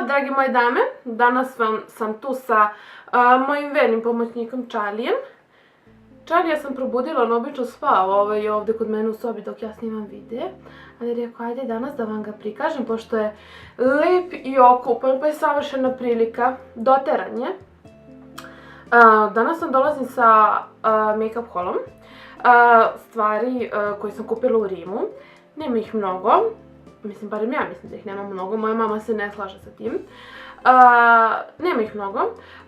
Ćao dragi moje dame, danas sam tu sa mojim vernim pomoćnikom Čalijem. Čalija sam probudila, on obično spava ovdje kod mene u sobi dok ja snimam videe. Ali rekao, ajde danas da vam ga prikažem, pošto je lep i okupan, pa je savršena prilika, doteranje. Danas vam dolazim sa make-up haulom, stvari koje sam kupila u Rimu. Nema ih mnogo. Mislim, barem ja mislim da ih nema mnogo, moja mama se ne slaže sa tim. Nema ih mnogo,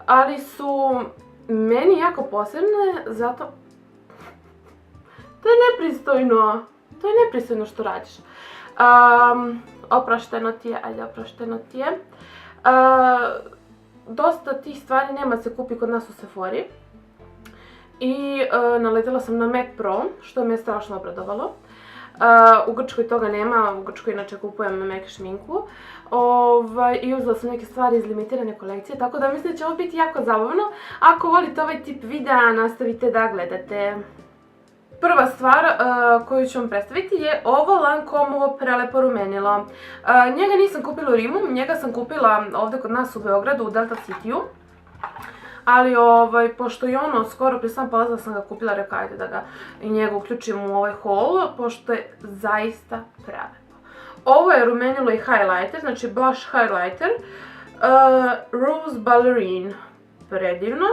ali su meni jako posebne, zato... To je nepristojno što radiš. Oprošteno ti je, ajde oprošteno ti je. Dosta tih stvari nema se kupi kod nas u Sephori. I naletela sam na MAC Pro, što me je strašno obradovalo. U Grčkoj toga nema, u Grčkoj inače kupujem MAC šminku i uzela sam neke stvari iz limitirane kolekcije, tako da mislim da će ovo biti jako zabavno. Ako volite ovaj tip videa, nastavite da gledate. Prva stvar koju ću vam predstaviti je ovo Lancomeovo prelepo rumenilo. Njega nisam kupila u Rimu, njega sam kupila ovdje kod nas u Beogradu, u Delta City-u. Ali pošto je ono skoro prije sam polazila sam ga kupila, rekao ajde da ga i njega uključim u ovaj haul, pošto je zaista prelepo. Ovo je rumenilo i highlighter, znači blush highlighter, Rose Ballerine, predivno,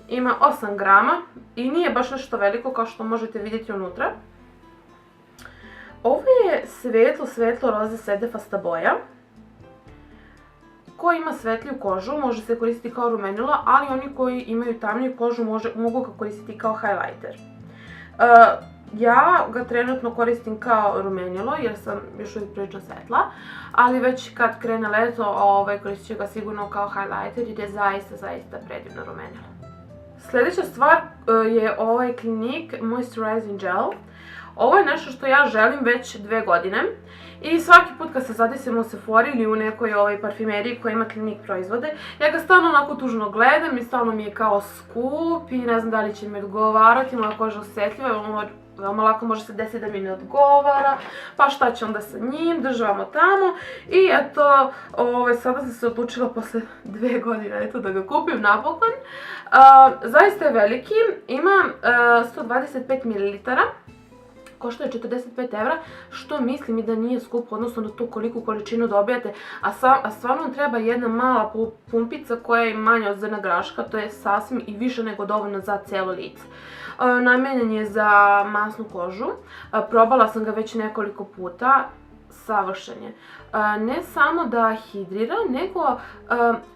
ima 8 grama i nije baš nešto veliko kao što možete vidjeti unutra. Ovo je svetlo roze sedefasta boja, ko ima svetliju kožu može se koristiti kao rumenilo, ali oni koji imaju tamniju kožu mogu ga koristiti kao highlighter. Ja ga trenutno koristim kao rumenilo jer sam još uvijek prilično svetla, ali već kad krene leto koristit ću ga sigurno kao highlighter jer je zaista predivno rumenilo. Sljedeća stvar je ovaj Clinique Moisturizing Gel. Ovo je nešto što ja želim već 2 godine i svaki put kad se zadesim u Sephori ili u nekoj parfimeriji koja ima Clinique proizvode, ja ga stalno onako tužno gledam i stalno mi je kao skup i ne znam da li će mi odgovarati, moja koža je osjetljiva, veoma lako može se desiti da mi ne odgovara, pa šta će onda sa njim, državamo tamo i eto, sada sam se odlučila posle 2 godine da ga kupim napokon. Zaista je veliki, ima 125 ml. Košta je 45 evra, što mislim i da nije skupo odnosno na tu koliku količinu dobijate, a stvarno vam treba jedna mala pumpica koja je manja od zrna graška, to je sasvim i više nego dovoljno za cijelo lice. Namijenjen je za masnu kožu, probala sam ga već nekoliko puta, savršen je. Ne samo da hidrira, nego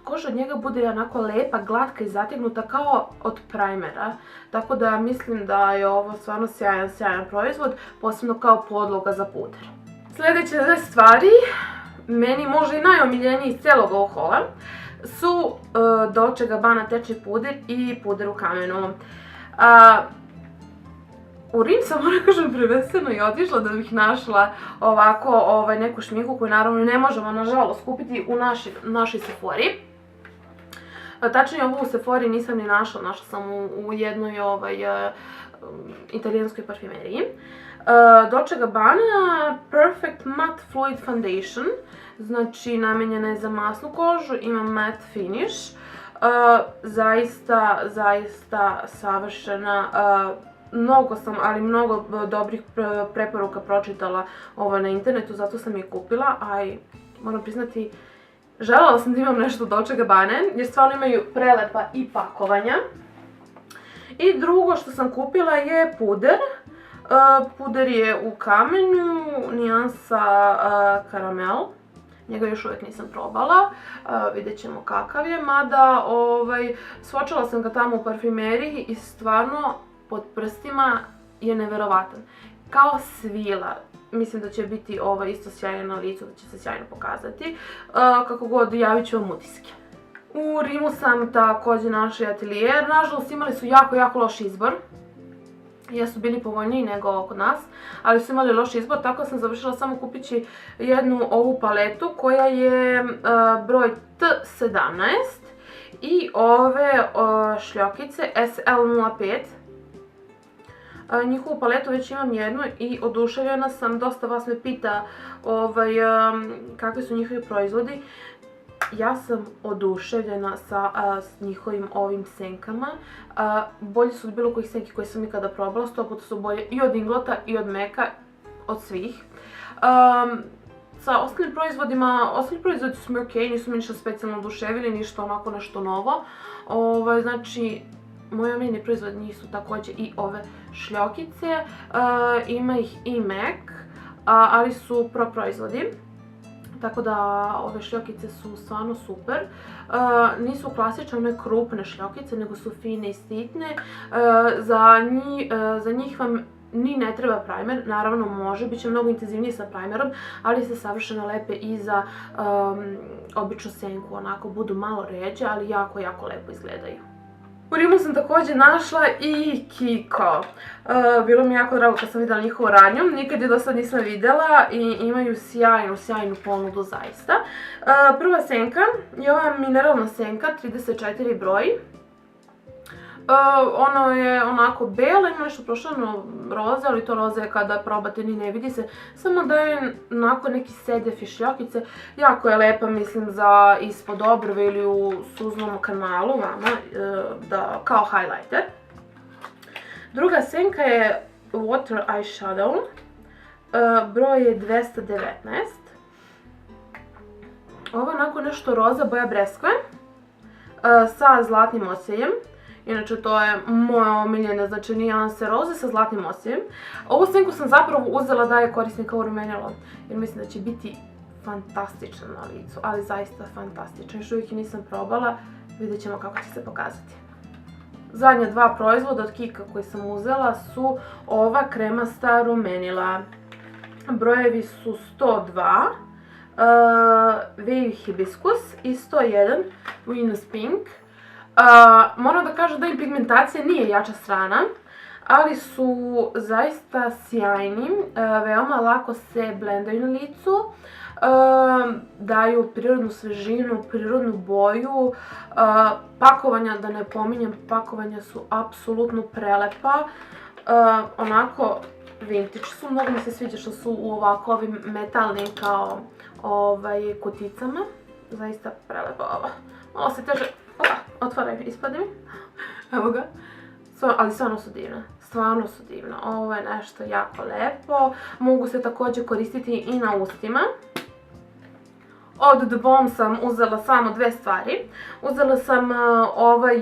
koža od njega bude onako lepa, glatka i zategnuta kao od primera. Tako da mislim da je ovo stvarno sjajan proizvod, posebno kao podloga za puder. Sljedeće 2 stvari, meni možda i najomiljeniji iz cijelog ovog haula, su Dolce Gabbana tečni puder i puder u kamenu. U Rim sam, moram kažem, prvenstveno i otišla da bih našla ovako neku šminku koju naravno ne možemo nažalost kupiti u našoj Sephori. Tačnije ovu u Sephori nisam ni našla sam u jednoj italijanskoj parfimeriji. Dolce Gabbana Perfect Matte Fluid Foundation, znači namijenjena je za masnu kožu, ima matte finish, zaista savršena. Mnogo dobrih preporuka pročitala na internetu, zato sam je kupila, a i moram priznati, željela sam da imam nešto od Dolce Gabbane, jer stvarno imaju prelepa i pakovanja. I drugo što sam kupila je puder. Puder je u kamenu, nijansa karamel. Njega još uvijek nisam probala, vidjet ćemo kakav je, mada svočala sam ga tamo u parfimeriji i stvarno pod prstima je neverovatan. Kao svila. Mislim da će biti isto sjajno na licu, da će se sjajno pokazati. Kako god, javit ću vam utiske. U Rimu sam također našla atelijer. Nažalost imali su jako loš izbor. Jesu bili povoljniji nego kod nas, ali su imali loš izbor, tako sam završila samo kupići jednu ovu paletu koja je broj T17 i ove šljokice SL05. Njihovu paletu već imam jednu i oduševljena sam, dosta vas me pita kakvi su njihovi proizvodi. ja sam oduševljena sa njihovim ovim senkama. Bolji su od bilo kojih senki koje sam ikada probala, 100% su bolje i od Inglota i od Meka, od svih. Sa ostalim proizvodima, ostali proizvodi su mi okej, nisu mi ništa specijalno oduševili, ništa onako nešto novo. Znači, moji omiljeni proizvodi nisu također i ove šljokice, ima ih i Mek, ali su pro proizvodi. Tako da ove šljokice su stvarno super. Nisu klasične one krupne šljokice, nego su fine i sitne. Za njih vam ni ne treba primer, naravno može, bit će mnogo intenzivnije sa primerom, ali se savršeno lepe i za običnu senku, onako budu malo ređe, ali jako, jako lepo izgledaju. U Rimu sam također našla i Kiko. Bilo mi jako drago kad sam vidjela njihovu radnju, nikad je do sad nisam vidjela i imaju sjajnu ponudu zaista. Prva senka je ova mineralna senka, 34 broj. Ono je onako bela, ima nešto prošireno roze, ali to roze kada probate ni ne vidi se. Samo da je onako neki sedef i šljokice. Jako je lepa, mislim, za ispod obrve ili u suznom kanalu vama, kao highlighter. Druga senka je Water Eyeshadow. Broj je 219. Ovo je onako nešto roza, boja breskve, sa zlatnim osjejem. Inače, to je moja omiljena, znači nijanse roze sa zlatnim osjejem. Ovu senku sam zapravo uzela da je koristim kao rumenilo, jer mislim da će biti fantastična na licu, ali zaista fantastična. Još uvijek je nisam probala, vidjet ćemo kako će se pokazati. Zadnja dva proizvoda od Kika koji sam uzela su ova kremasta rumenila. Brojevi su 102, Wavy Hibiscus i 101 Venus Pink. Moram da kažem da im pigmentacija nije jača strana, ali su zaista sjajni, veoma lako se blendaju na licu, daju prirodnu svežinu, prirodnu boju, pakovanja, da ne pominjem, pakovanja su apsolutno prelepa, onako vintage su, mnogo mi se sviđa što su u ovako ovim metalnim kao kuticama, zaista prelepa ova, malo se teže, otvaraj, ispade mi, evo ga, ali stvarno su divne, stvarno su divne, ovo je nešto jako lepo, mogu se također koristiti i na ustima. Od The Balm sam uzela samo dve stvari. Uzela sam ovaj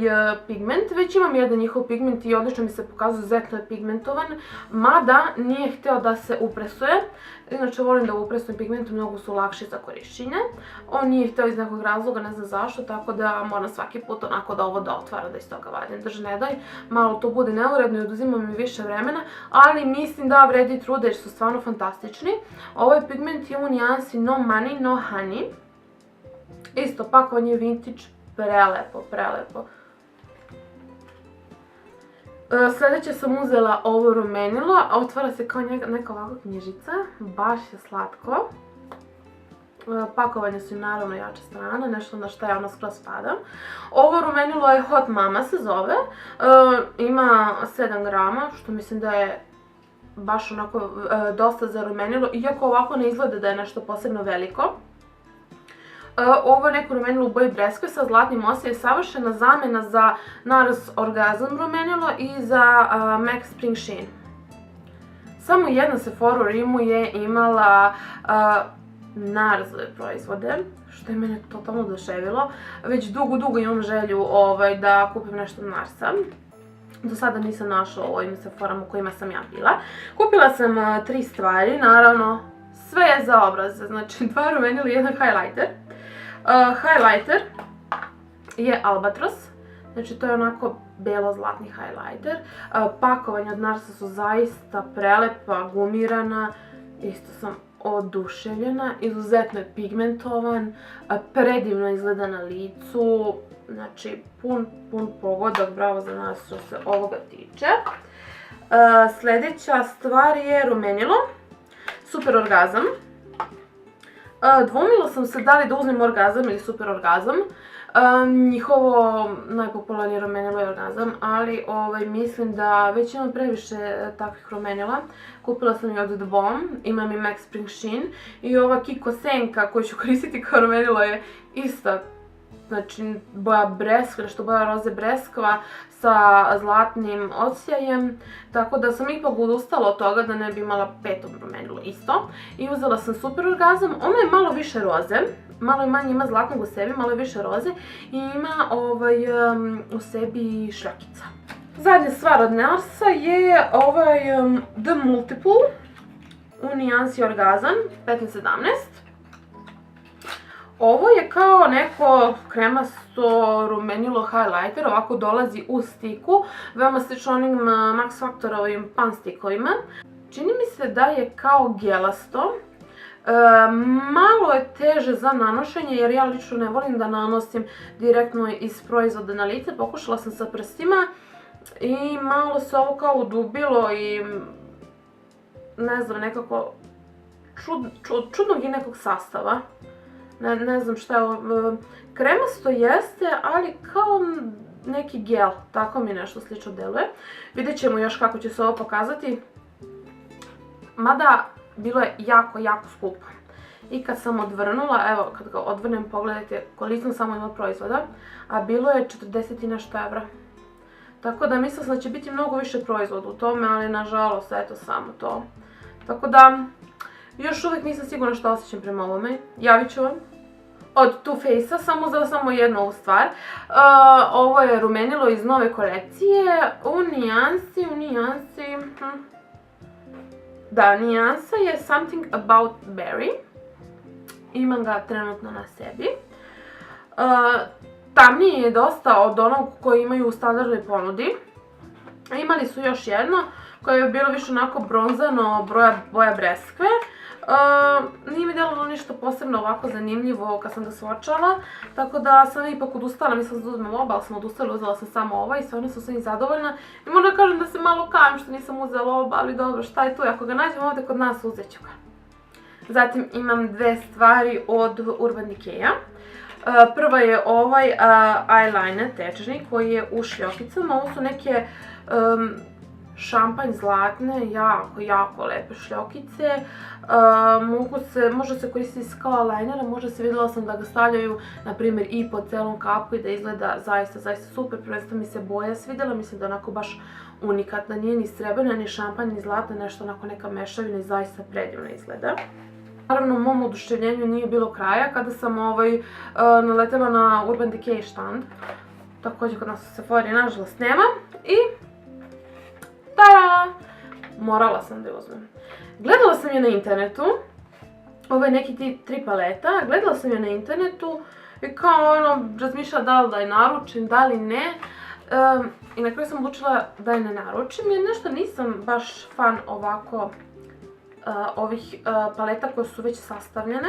pigment, već imam jedan njihov pigment i odlično mi se pokazuje, izuzetno je pigmentovan, mada nije htio da se upresuje. Inače volim da upresujem pigment, mnogo su lakši za korišćenje. On nije htio iz nekog razloga, ne znam zašto, tako da moram svaki put onako da ovo da otvara, da iz toga vadim. Drži ne daj, malo to bude neuredno i oduzima mi više vremena, ali mislim da vredi truda jer su stvarno fantastični. Ovaj pigment je u nijansi No Money, No Honey. Isto, pakovanje vintage, prelepo, prelepo. Sljedeće sam uzela ovo rumenilo, otvara se kao neka ovakva knjižica, baš je slatko. Pakovanje su naravno jača strana, nešto na što ja ono skroz padam. Ovo rumenilo je Hot Mama se zove, ima 7 grama, što mislim da je baš onako dosta za rumenilo, iako ovako ne izgleda da je nešto posebno veliko. Ovo je neko rumenilo u boji breskve sa zlatnim osjejem, savršena zamjena za NARS Orgasm rumenilo i za MAC Spring Sheen. Samo jedna Sephora u Rimu je imala NARS-ove proizvode, što je mene totalno oduševilo. Već dugo imam želju da kupim nešto NARS-a. Do sada nisam našla u ovim Sephorama u kojima sam ja bila. Kupila sam 3 stvari, naravno sve je za obraze, znači 2 rumenila i 1 highlighter. Highlighter je Albatros, znači to je onako belo-zlatni highlighter. Pakovanja od NARS-a su zaista prelepa, gumirana, isto sam oduševljena, izuzetno je pigmentovan, predivno izgleda na licu, znači pun pogodak, bravo za nas što se ovoga tiče. Sljedeća stvar je rumenilo, Super Orgasm. Dvomila sam se da li da uzmem Orgazam ili Super Orgazam. Njihovo najpopularnije rumenilo je Orgazam, ali mislim da već imam previše takvih rumenila. Kupila sam i od The Bomb, imam i Max Spring Sheen i ova Kiko senka koju ću koristiti kao rumenilo je ista. Znači boja breskva, nešto boja roze breskva sa zlatnim odsjajem, tako da sam ipak odustala od toga da ne bi imala peto rumenilo isto. I uzela sam Super Orgazam, ona je malo više roze, malo je manje ima zlatnog u sebi, malo je više roze i ima u sebi šljakica. Zadnja stvar od Narsa je The Multiple u nijansi Orgazam 15-17. Ovo je kao neko kremasto rumenilo highlighter, ovako dolazi u stiku, veoma slično onim Max Factorovim pan stikovima. Čini mi se da je kao gelasto, malo je teže za nanošenje jer ja lično ne volim da nanosim direktno iz proizvoda na lice, pokušala sam sa prstima i malo se ovo kao udubilo i ne znam, nekako čudnog i nekog sastava. Ne znam šta je ovo, kremasto jeste, ali kao neki gel, tako mi nešto slično deluje. Vidjet ćemo još kako će se ovo pokazati, mada bilo je jako, jako skupo. I kad sam odvrnula, evo kad ga odvrnem pogledajte koliko sam samo imala proizvoda, a bilo je 40 i nešto evra. Tako da mislila sam da će biti mnogo više proizvoda u tome, ali nažalost eto samo to. Tako da još uvijek nisam sigurna što osjećam prema ovome, javit ću vam. Od Too Faced-a sam uzela samo jednu ovu stvar. Ovo je rumenilo iz nove kolekcije u nijansi... Da, nijansa je Something About Berry. Imam ga trenutno na sebi. Tamniji je dosta od onog koji imaju u standardnoj ponudi. Imali su još jedno koje je bilo više onako bronzano, boja breskve. Nije mi delovalo ništa posebno ovako zanimljivo kad sam ga swatchala, tako da sam ipak odustala, mislila da uzmem oba, ali sam odustala, uzela sam samo ova i stvarno sam sve zadovoljna. I moram da kažem da se malo kajem što nisam uzela oba, ali dobro, šta je tu, ako ga nađem ovdje kod nas uzet ću ga. Zatim imam dve stvari od Urban Decaya. Prva je ovaj eyeliner tečni koji je u šljokicama, ovo su neke šampanj zlatne, jako, jako lepe šljokice. Može se koristiti kao eyeliner, možda se vidjela sam da ga stavljaju, na primjer, i po celom kapu i da izgleda zaista, zaista super. Prvenstveno mi se boja svidjela, mislim da je onako baš unikatna, nije ni srebrna, ni šampanj, ni zlatna, nešto onako neka mešavina i zaista predivno izgleda. Naravno, mom oduševljenju nije bilo kraja kada sam naletela na Urban Decay štand. Također kod nas u Sephori nažalost nema i tada! Morala sam da je uzmem. Gledala sam je na internetu, ovo je neki tri paleta, gledala sam je na internetu i kao razmišljala da li da je naručim, da li ne. I na kraju sam odlučila da je ne naručim jer nešto nisam baš fan ovako ovih paleta koje su već sastavljene.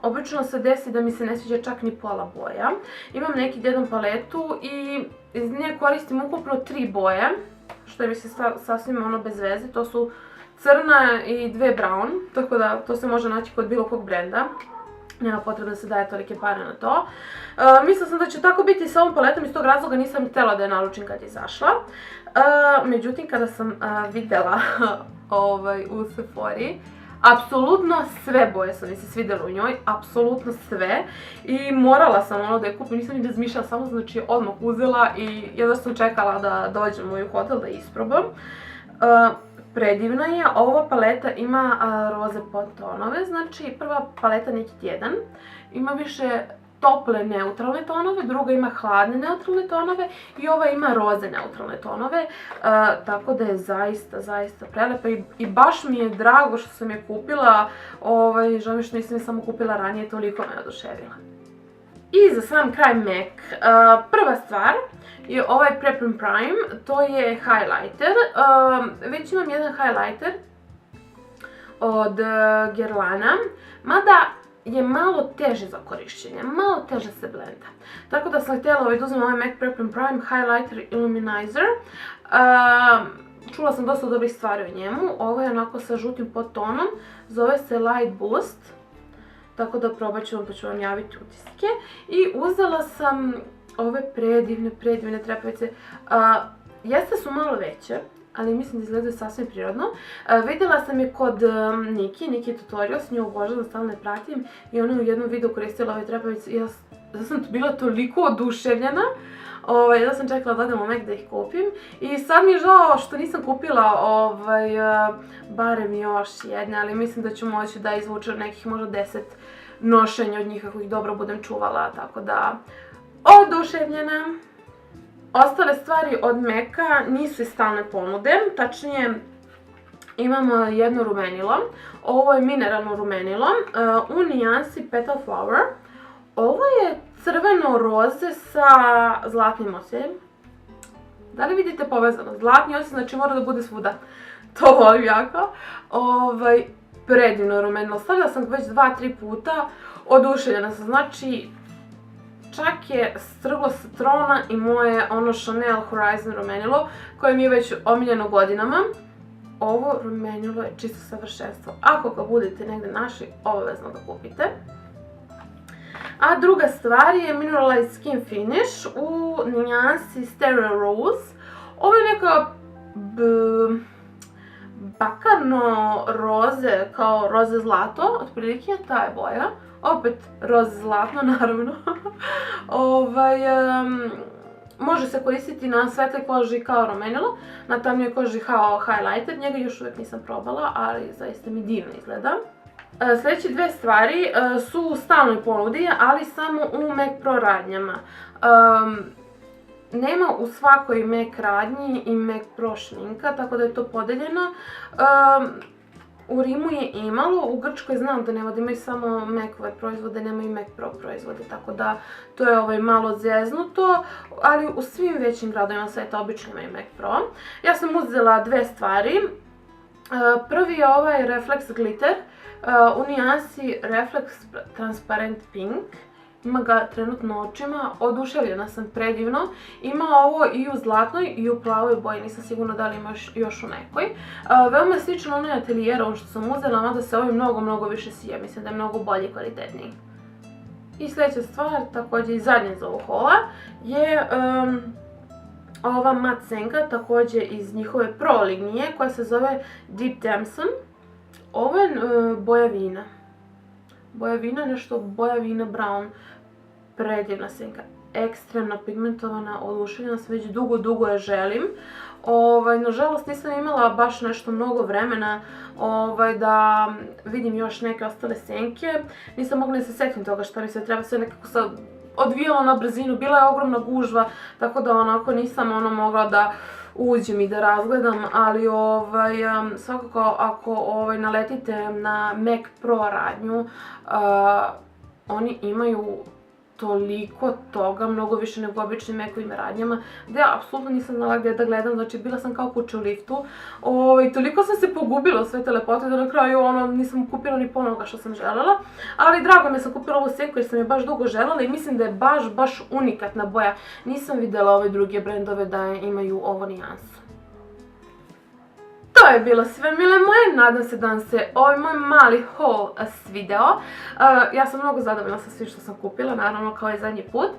Obično se desi da mi se ne sviđa čak ni pola boja. Imam neki jedan paletu i iz nje koristim ukupno 3 boje, što je mi se sasvim bez veze. To su crna i 2 brown, tako da to se može naći kod bilo kog brenda. Nema potrebe da se daje tolike pare na to. Mislila sam da će tako biti sa ovom paletom, iz tog razloga nisam htjela da je naručim kad je izašla. Međutim, kada sam vidjela u Sephori, apsolutno sve boje su mi se svidjele u njoj, apsolutno sve. I morala sam da je kupim, nisam ni razmišljala, samo znači odmah uzela i jedva sam čekala da dođem u moj hotel da isprobam. Predivna je, ova paleta ima roze podtonove, znači prva paleta neki tjedan, ima više tople neutralne tonove, druga ima hladne neutralne tonove i ova ima roze neutralne tonove, tako da je zaista, zaista prelepa i baš mi je drago što sam je kupila, žao mi što nisam je samo kupila ranije, toliko me oduševila. I za sam kraj MAC, prva stvar je ovaj Prep and Prime, to je highlighter, već imam jedan highlighter od Guerlaina, mada je malo teže za korišćenje, malo teže se blenda. Tako da sam htjela da uzmem ovaj MAC Prep and Prime Highlighter Illuminizer. Čula sam dosta dobrih stvari o njemu, ovo je onako sa žutim podtonom, zove se Light Boost. tako da probat ću vam pa ću vam javiti utiske. I uzela sam ove predivne trepavice. Jeste su malo veće, ali mislim da izgledaju sasvim prirodno. Vidjela sam je kod Niki Tutorials, nju obožavam, stalno je pratim i ona je u jednom videu koristila ove trepavice i ja sam bila toliko oduševljena da sam čekala da odem u Mac da ih kupim i sad mi je žao što nisam kupila barem još jedne, ali mislim da ću moći da izvučem nekih možda 10 nošenja od njih ako ih dobro budem čuvala, tako da oduševljena. Ostale stvari od Maca nisu iz stalne ponude, tačnije imam jedno rumenilo, ovo je mineralno rumenilo u nijansi Petal Flower. Ovo je crveno roze sa zlatnim osjećajem. Da li vidite povezano? Zlatni osjećaj znači mora da bude svuda. To volim jako. Predivno rumenilo. Stavila sam već 2-3 puta. Oduševljena sam. Znači, čak je strglo sa trona i moje ono Chanel Horizon rumenilo koje mi je već omiljeno godinama. Ovo rumenilo je čisto savršenstvo. Ako ga budete negde našli, obavezno ga kupite. A druga stvar je Mineralized Skin Finish u nijansi Stereo Rose. Ovo je neka bakarno roze, kao roze zlato, otprilike ta je boja. Opet roze zlatno, naravno. Može se koristiti na svetloj koži kao rumenilo, na tamnijoj koži kao highlighter. Njega još uvijek nisam probala, ali zaista mi divno izgleda. Sljedeće dve stvari su u stalnoj ponudi, ali samo u Mac Pro radnjama. Nema u svakoj Mac radnji i Mac Pro šminka, tako da je to podeljeno. U Rimu je imalo, u Grčkoj znam da nema, da imaju samo Macove proizvode, nema i Mac Pro proizvode, tako da to je malo zeznuto, ali u svim većim gradovima sveta obično imaju Mac Pro. Ja sam uzela dve stvari. Prvi je ovaj Reflex Glitter u nijansi Reflex Transparent Pink. Ima ga trenutno očima, oduševljena sam predivno. Ima ovo i u zlatnoj i u plavoj boji, nisam sigurna da li ima još u nekoj. Veoma je slično onaj Atelier, ovo što sam uzela, mada se ovaj mnogo više sija, mislim da je mnogo bolji i kvalitetniji. I sljedeća stvar, također i zadnja iz ovog hola, je ova mat senka, također iz njihove Pro linije, koja se zove Deep Damson. Ovo je boja vina. Boja vina, nešto boja vina brown. Predivna senka. Ekstremno pigmentovana, oduševljena sam, već dugo je želim. Nažalost nisam imala baš nešto mnogo vremena da vidim još neke ostale senke. Nisam mogla ni se setim toga što mi se treba, sve nekako se odvijalo na brzinu, bila je ogromna gužva, tako da onako nisam mogla da uđem i da razgledam, ali svakako ako naletite na Mac Pro radnju, oni imaju toliko toga, mnogo više nego običnim Macovim radnjama, gdje ja apsolutno nisam znala gdje da gledam, znači bila sam kao kuća u liftu, toliko sam se pogubila u sve te lepote da na kraju nisam kupila ni ponoga što sam želela, ali drago mi sam kupila ovu senku jer sam je baš dugo želela i mislim da je baš unikatna boja, nisam vidjela ove druge brendove da imaju ovo nijansu. To je bilo sve, mile moje, nadam se da vam se ovaj moj mali haul svideo. Ja sam mnogo zadovoljna sa svim što sam kupila, naravno kao i zadnji put.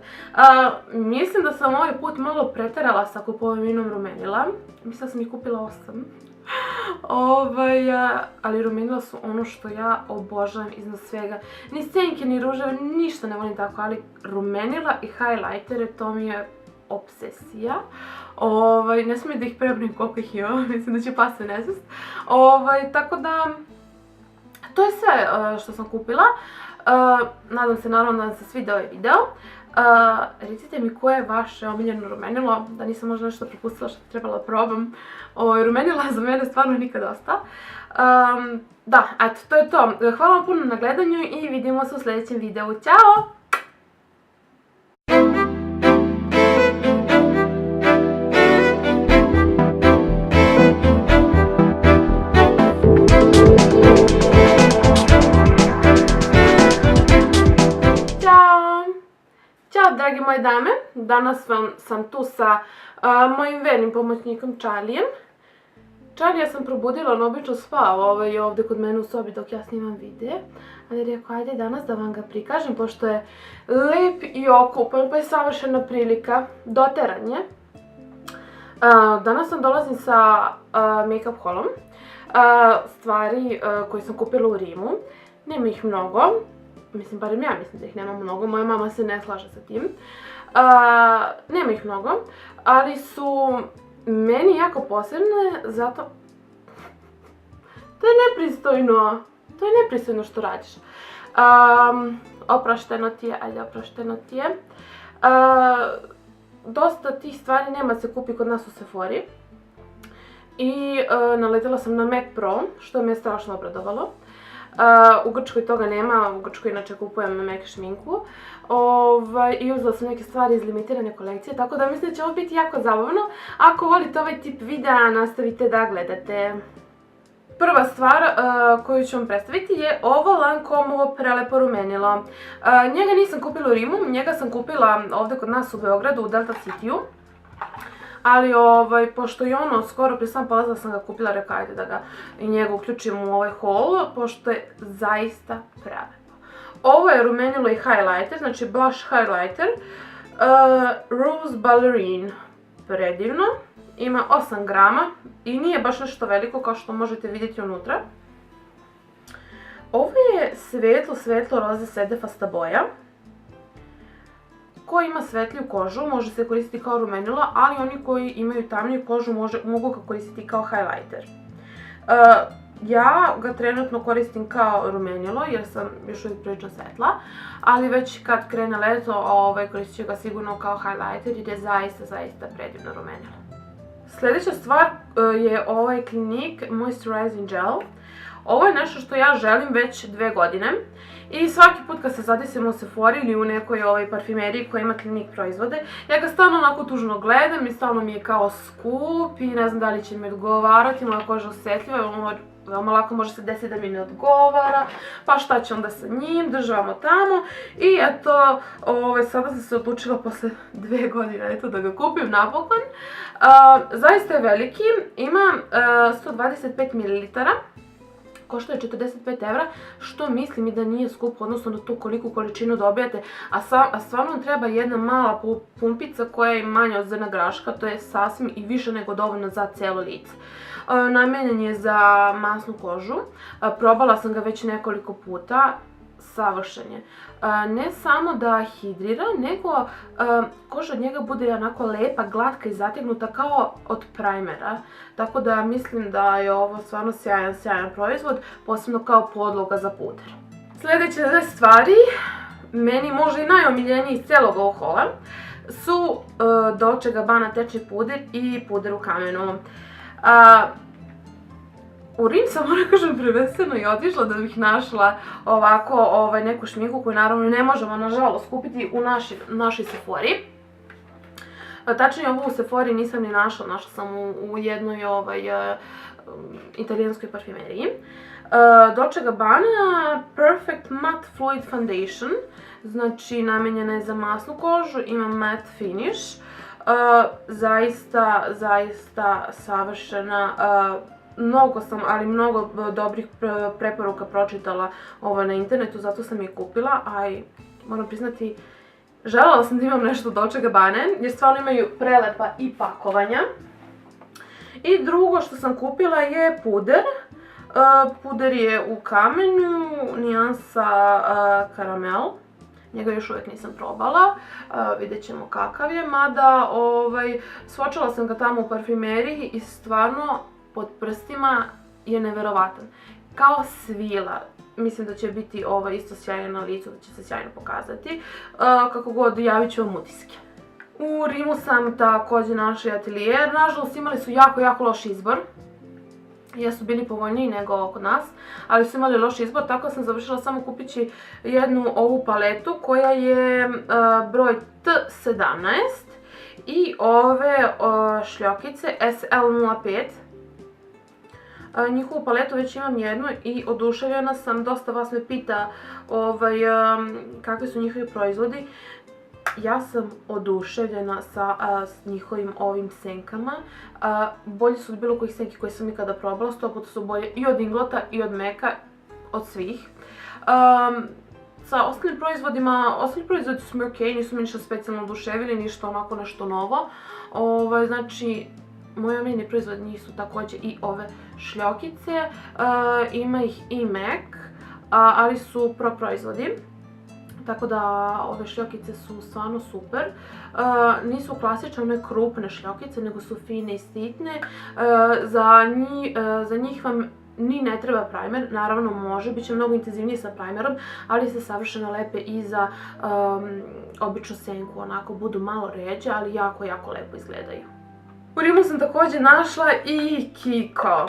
Mislim da sam ovaj put malo preterala sa kupovinom rumenila. Mislim da sam ih kupila 8. Ali rumenila su ono što ja obožavam iznad svega. Ni senke, ni ruževe, ništa ne volim tako, ali rumenila i highlightere, to mi je obsesija. Ne smijem da ih prebrojem koliko ih ima, mislim da će pasti nesvest. Tako da, to je sve što sam kupila. Nadam se naravno da vam se svidio ovaj video. Recite mi koje je vaše omiljeno rumenilo, da nisam možda nešto propustila što bi trebala da probam. Rumenila za mene stvarno nikad dosta. Da, eto, to je to. Hvala vam puno na gledanju i vidimo se u sljedećem videu. Ćao! Ćao dragi moje dame, danas sam tu sa mojim vernim pomoćnikom Charlijem. Charlie sam probudila, on obično spava ovdje kod mene u sobi dok ja snimam videe. Ali rekao, ajde danas da vam ga prikažem, pošto je lep i okupan, pa je savršena prilika, doteran je. Danas vam dolazim sa make-up haulom, stvari koje sam kupila u Rimu. Nema ih mnogo, mislim, barem ja mislim da ih nema mnogo, moja mama se ne slaže sa tim. Nema ih mnogo, ali su meni jako posebne, zato... To je nepristojno. To je nepristojno što radiš. Oprošteno ti je, ajde oprošteno ti je. Dosta tih stvari nema se kupi kod nas u Sephori. I naletela sam na MAC Pro, što me je strašno obradovalo. U Grčkoj toga nema, u Grčkoj inače kupujem MAC šminku. I uzela sam neke stvari iz limitirane kolekcije, tako da mislim da će ovo biti jako zabavno. Ako volite ovaj tip videa, nastavite da gledate. Prva stvar koju ću vam predstaviti je ovo Lancomeovo prelepo rumenilo. Njega nisam kupila u Rimu, njega sam kupila ovdje kod nas u Beogradu, u Delta Cityu. Ali pošto je ono skoro prije sam polazila sam ga kupila, rekao ajde da ga i njega uključim u ovaj haul, pošto je zaista prelepo. Ovo je rumenilo i highlighter, znači blush highlighter, Rose Ballerine, predivno. Ima 8 grama i nije baš nešto veliko kao što možete vidjeti unutra. Ovo je svetlo roze sedefasta boja koji ima svetliju kožu, može se koristiti kao rumenilo, ali oni koji imaju tamniju kožu mogu ga koristiti kao highlighter. Ja ga trenutno koristim kao rumenilo jer sam još uvijek prilično svetla, ali već kad krene leto koristit ću ga sigurno kao highlighter jer je zaista predivno rumenilo. Sljedeća stvar je ovaj Clinique Moisturizing Gel. Ovo je nešto što ja želim već 2 godine i svaki put kad se zadesim u Sephori ili u nekoj parfimeriji koja ima Clinique proizvode, ja ga stalno onako tužno gledam i stalno mi je kao skup i ne znam da li će mi odgovarati, moja koža je osjetljiva, veoma lako može se desiti da mi ne odgovara, pa šta će onda sa njim, državamo tamo i eto, sada sam se odlučila posle 2 godine da ga kupim napokon. Zaista je veliki, ima 125 ml, košta je 45 evra, što mislim i da nije skupo odnosno na tu koliku količinu dobijate, a stvarno vam treba jedna mala pumpica koja je manja od zrna graška, to je sasvim i više nego dovoljno za cijelo lice. Namenjen je za masnu kožu, probala sam ga već nekoliko puta, savršen je. Ne samo da hidrira, nego koža od njega bude onako lepa, glatka i zategnuta kao od primera. Tako da mislim da je ovo stvarno sjajan proizvod, posebno kao podloga za puder. Sljedeće 2 stvari, meni možda i najomiljeniji iz cijelog ovog haula, su Dolce & Gabbana tečni puder i puder u kamenu. U Rim sam, moram kažem, prvenstveno i otišla da bih našla ovako neku šminku koju naravno ne možemo nažalost kupiti u našoj Sephori. Tačnije ovu u Sephori nisam ni našla, našla sam u jednoj italijanskoj parfimeriji. Dolce & Gabbana Perfect Matte Fluid Foundation, znači namenjena je za masnu kožu, ima matte finish, zaista savršena. Mnogo sam, ali mnogo dobrih preporuka pročitala na internetu, zato sam je kupila, a i moram priznati, željela sam da imam nešto Dolce & Gabbane, jer stvarno imaju prelepa i pakovanja. I drugo što sam kupila je puder. Puder je u kamenu, nijansa karamel. Njega još uvijek nisam probala, vidjet ćemo kakav je, mada svočala sam ga tamo u parfimeriji i stvarno pod prstima je neverovatan. Kao svila, mislim da će biti isto sjajno na licu, da će se sjajno pokazati. Kako god, javit ću vam utiske. U Rimu sam također našla atelijer, nažalost imali su jako loš izbor. Jesu bili povoljniji nego kod nas, ali su imali loš izbor, tako sam završila samo kupići jednu ovu paletu koja je broj T17 i ove šljokice SL05. Njihovu paletu već imam jednu i oduševljena sam, dosta vas me pita kakvi su njihovi proizvodi. ja sam oduševljena s njihovim ovim senkama. Bolje su od bilo kojih senki koje sam ikada probala, 100% su bolje i od Inglota i od Meka, od svih. Sa ostalim proizvodima, ostali proizvodi su mi okej, nisu mi ništa specijalno oduševili, ništa onako nešto novo. Znači, moji omiljeni proizvod njih su također i ove šljokice, ima ih i Mek, ali su pro proizvodi. Tako da ove šljokice su stvarno super. Nisu klasične one krupne šljokice, nego su fine i sitne. Za njih vam ni ne treba primer, naravno može, bit će mnogo intenzivnije sa primerom, ali se savršeno lepe i za običnu senku, onako budu malo ređe, ali jako, jako lepo izgledaju. U Rimu sam također našla i Kiko.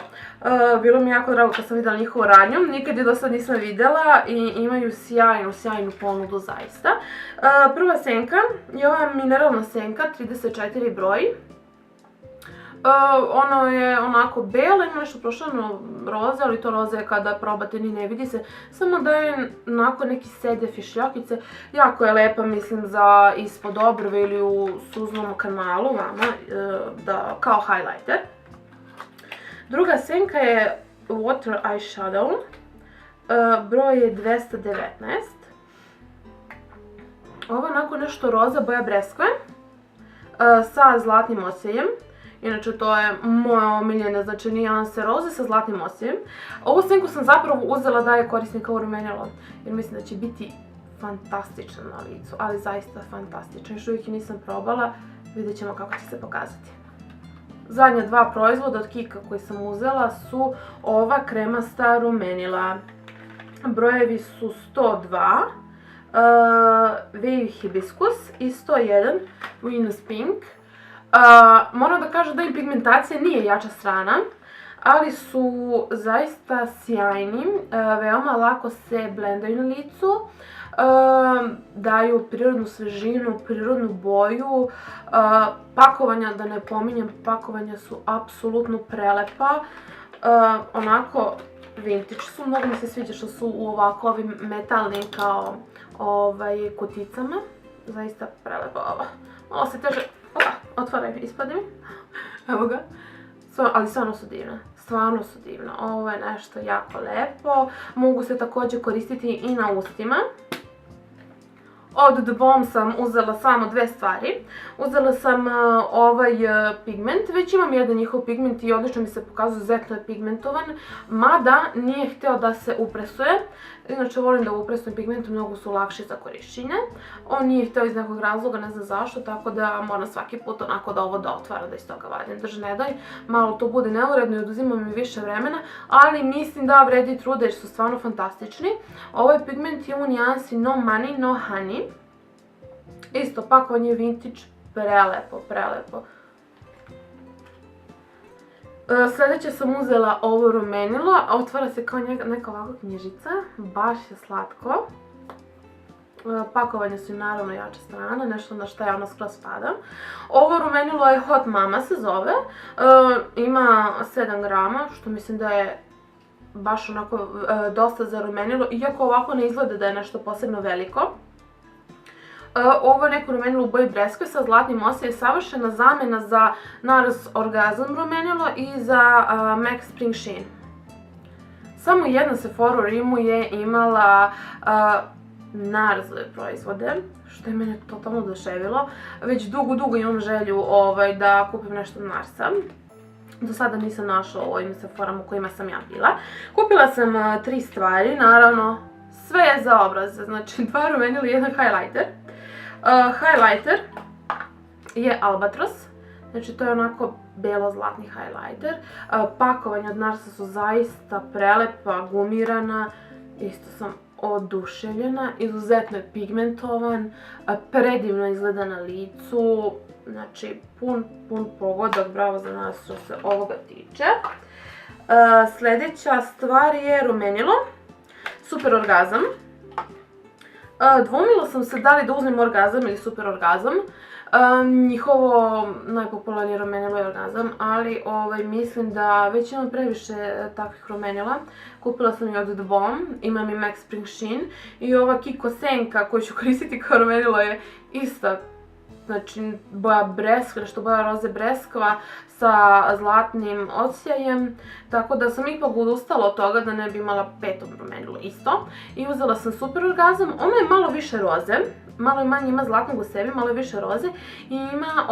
Bilo mi jako drago kad sam vidjela njihovu radnju, nikad je do sad nisam vidjela i imaju sjajnu ponudu zaista. Prva senka je ova mineralna senka, 34 broj. Ono je onako bela, ima nešto prošireno roze, ali to roze kada probate ni ne vidi se. Samo da je onako neki sedef i šljokice. Jako je lepa, mislim, za ispod obrve ili u suznom kanalu vama, kao highlighter. Druga senka je Water Eyeshadow. Broj je 219. Ovo je onako nešto roza, boja breskve, sa zlatnim osjejem. Inače, to je moja omiljena, znači nijanse roze sa zlatnim osjejem. Ovu senku sam zapravo uzela da je koristim kao rumenilo, jer mislim da će biti fantastična na licu, ali zaista fantastična. Još uvijek je nisam probala, vidjet ćemo kako će se pokazati. Zadnja dva proizvoda od Kika koji sam uzela su ova kremasta rumenila. Brojevi su 102, Wavy Hibiscus i 101 Venus Pink. Moram da kažem da im pigmentacija nije jača strana, ali su zaista sjajni, veoma lako se blendaju na licu, daju prirodnu svežinu, prirodnu boju, pakovanja, da ne pominjem, pakovanja su apsolutno prelepa, onako vintage su, mnogo mi se sviđa što su u ovako ovim metalnim kao kuticama, zaista prelepa ova, malo se teže, otvaraj, ispade mi, evo ga, ali stvarno su divne, stvarno su divne, ovo je nešto jako lepo, mogu se također koristiti i na ustima. Od The Balm sam uzela samo dve stvari. Uzela sam ovaj pigment, već imam jedan njihov pigment i odlično mi se pokazuje, izuzetno je pigmentovan, mada nije htio da se upresuje. Inače volim da upresujem pigment, mnogo su lakši za korišćenje. On nije htio iz nekog razloga, ne znam zašto, tako da moram svaki put onako da ovo da otvara, da iz toga vadim. Drži ne daj, malo to bude neuredno i oduzima mi više vremena, ali mislim da vredi truda jer su stvarno fantastični. Ovaj pigment je u nijansi No Money, No Honey. Isto, pakovanje vintage, prelepo, prelepo. Sljedeće sam uzela ovo rumenilo, a otvara se kao neka ovakva knjižica, baš je slatko. Pakovanje su im naravno jača strana, nešto na što ja ono skroz spadam. Ovo rumenilo je Hot Mama se zove, ima 7 grama, što mislim da je baš onako dosta za rumenilo, iako ovako ne izgleda da je nešto posebno veliko. Ovo je neko rumenilo u boji breskve sa zlatnim osjejem, savršena zamjena za NARS Orgasm rumenilo i za MAC Spring Sheen. Samo jedna Sephora u Rimu je imala NARS-ove proizvode, što je mene totalno oduševilo. Već dugo imam želju da kupim nešto NARS-a. Do sada nisam našla u ovim Sephorama u kojima sam ja bila. Kupila sam 3 stvari, naravno sve je za obraz, znači 2 rumenila i 1 highlighter. Highlighter je Albatros, znači to je onako belo-zlatni highlighter. Pakovanja od NARS-a su zaista prelepa, gumirana, isto sam oduševljena, izuzetno je pigmentovan, predivno izgleda na licu, znači pun pogodak, bravo za nas što se ovoga tiče. Sljedeća stvar je rumenilo, Super Orgasm. Dvomila sam se da li da uzmem orgazam ili super orgazam. Njihovo najpopularnije rumenilo je orgazam, ali mislim da već imam previše takvih rumenila. Kupila sam i od The Balm, imam i Max Spring Sheen i ova Kiko senka koju ću koristiti kao rumenilo je ista. Znači boja breskva, nešto boja roze breskva sa zlatnim odsjajem, tako da sam ipak odustala od toga da ne bi imala peto rumenilo isto. I uzela sam super orgazam, ona je malo više roze, malo manje ima zlatnog u sebi, malo više roze i ima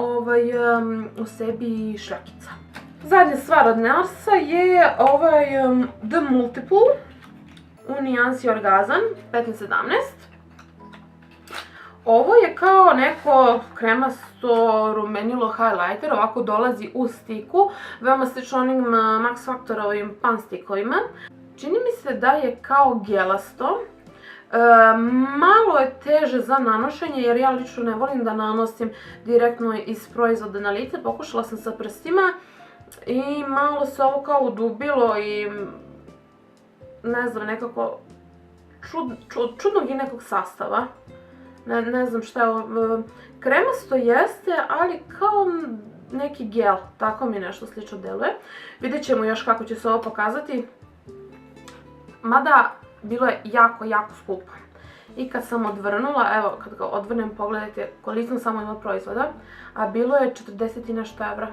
u sebi šljakica. Zadnja stvar od Narsa je The Multiple u nijansi orgazam 15-17. Ovo je kao neko kremasto rumenilo highlighter, ovako dolazi u stiku, veoma slično onim Max Factorovim pan stikovima. Čini mi se da je kao gelasto, malo je teže za nanošenje jer ja lično ne volim da nanosim direktno iz proizvoda na lice, pokušala sam sa prstima i malo se ovo kao udubilo i ne znam, nekako čudnog i nekog sastava. Ne znam šta je ovo, kremasto jeste, ali kao neki gel, tako mi nešto slično deluje. Vidjet ćemo još kako će se ovo pokazati, mada bilo je jako, jako skupo. I kad sam odvrnula, evo kad ga odvrnem pogledajte koliko sam samo imala proizvoda, a bilo je 40 i nešto evra.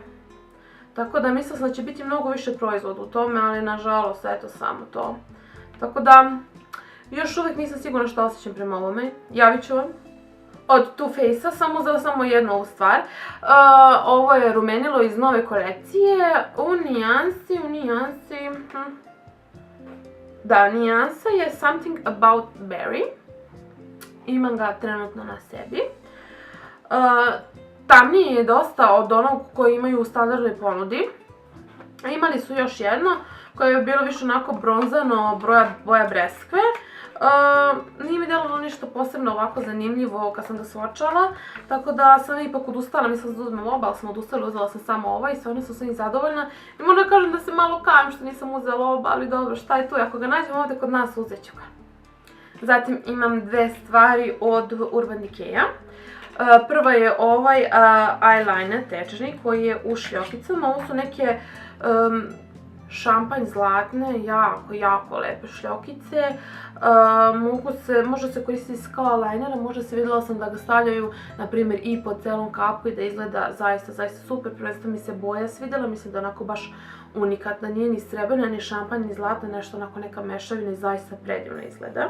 Tako da mislila sam da će biti mnogo više proizvoda u tome, ali nažalost eto samo to. Tako da još uvijek nisam sigurna što osjećam prema ovome, javit ću vam. Od Too Faced-a sam uzela samo jednu ovu stvar. Ovo je rumenilo iz nove kolekcije u nijansi, da, nijansa je Something About Berry. Imam ga trenutno na sebi. Tamniji je dosta od onog koji imaju u standardnoj ponudi. Imali su još jedno koje je bilo više onako bronzano, boja breskve. Nije mi delovalo ništa posebno ovako zanimljivo kad sam ga svočala, tako da sam ipak odustala, mislila sam da uzmem oba, ali sam odustala, uzela sam samo ova i stvarno sam i zadovoljna. I moram da kažem da se malo kajem što nisam uzela oba, ali dobro, šta je tu, ako ga nađem ovdje kod nas uzet ću ga. Zatim imam dve stvari od Urban Decaya. Prva je ovaj eyeliner tečni koji je u šljokicama, ovo su neke šampanj zlatne, jako, jako lepe šljokice. Može se koristiti kao eyeliner, možda se vidjela sam da ga stavljaju, na primjer, i po celom kapu i da izgleda zaista, zaista super. Prvenstveno mi se boja svidjela, mislim da je onako baš unikatna, nije ni srebrna, ni šampanj, ni zlatna, nešto onako neka mešavina i zaista predivno izgleda.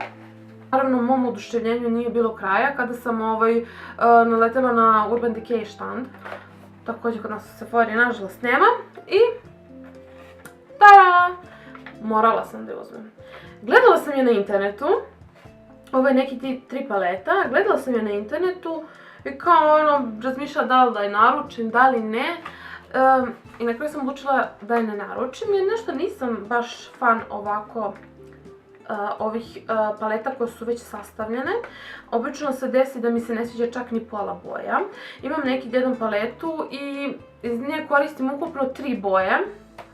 Naravno, mom oduševljenju nije bilo kraja kada sam naletela na Urban Decay štand. Također kod nas u Sephori nažalost nema i tada! Morala sam da je uzmem. Gledala sam je na internetu, ovo je neki 3 paleta, gledala sam je na internetu i kao razmišljala da li da je naručim, da li ne. I na kraju sam odlučila da je ne naručim jer nešto nisam baš fan ovako ovih paleta koje su već sastavljene. Obično se desi da mi se ne sviđa čak ni pola boja. Imam neki jedan paletu i iz nje koristim ukupno 3 boje,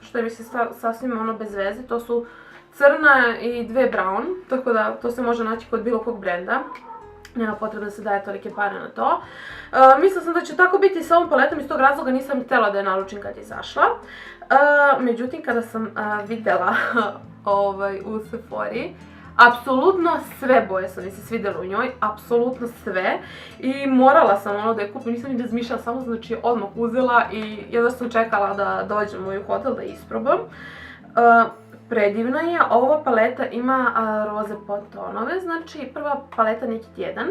što je mi se sasvim bez veze, to su crna i 2 brown, tako da to se može naći kod bilo kog brenda. Nema potrebe da se daje tolike pare na to. Mislila sam da će tako biti sa ovom paletom, iz tog razloga nisam htjela da je naručim kad je izašla. Međutim, kada sam vidjela u Sephori, apsolutno sve boje su mi se svidjele u njoj, apsolutno sve. I morala sam da je kupim, nisam ni razmišljala, samo znači odmah uzela i jedva sam čekala da dođem u hotel da isprobam. Predivna je, ova paleta ima roze podtonove, znači prva paleta neki tjedan,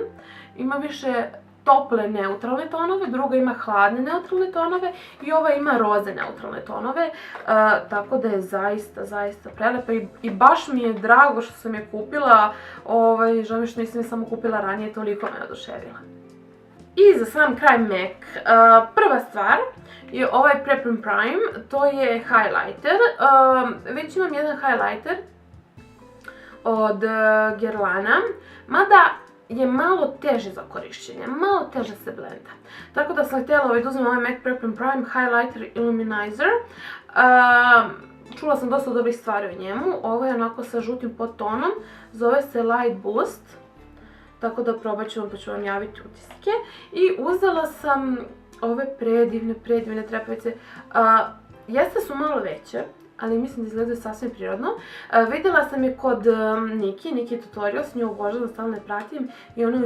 ima više tople neutralne tonove, druga ima hladne neutralne tonove i ova ima roze neutralne tonove, tako da je zaista, zaista prelepa i baš mi je drago što sam je kupila, žao mi što nisam je samo kupila ranije, toliko me oduševila. I za sam kraj MAC, prva stvar je ovaj Prep and Prime, to je highlighter, već imam jedan highlighter od Guerlaina, mada je malo teže za korišćenje, malo teže se blenda. Tako da sam htjela da uzmem ovaj MAC Prep and Prime Highlighter Illuminizer. Čula sam dosta dobrih stvari o njemu, ovo je onako sa žutim podtonom, zove se Light Boost. tako da probat ću vam pa ću vam javiti utiske. I uzela sam ove predivne trepavice. Jeste su malo veće, ali mislim da izgledaju sasvim prirodno. Vidjela sam je kod Niki Tutorials, nju obožavam, stalno ne pratim i ona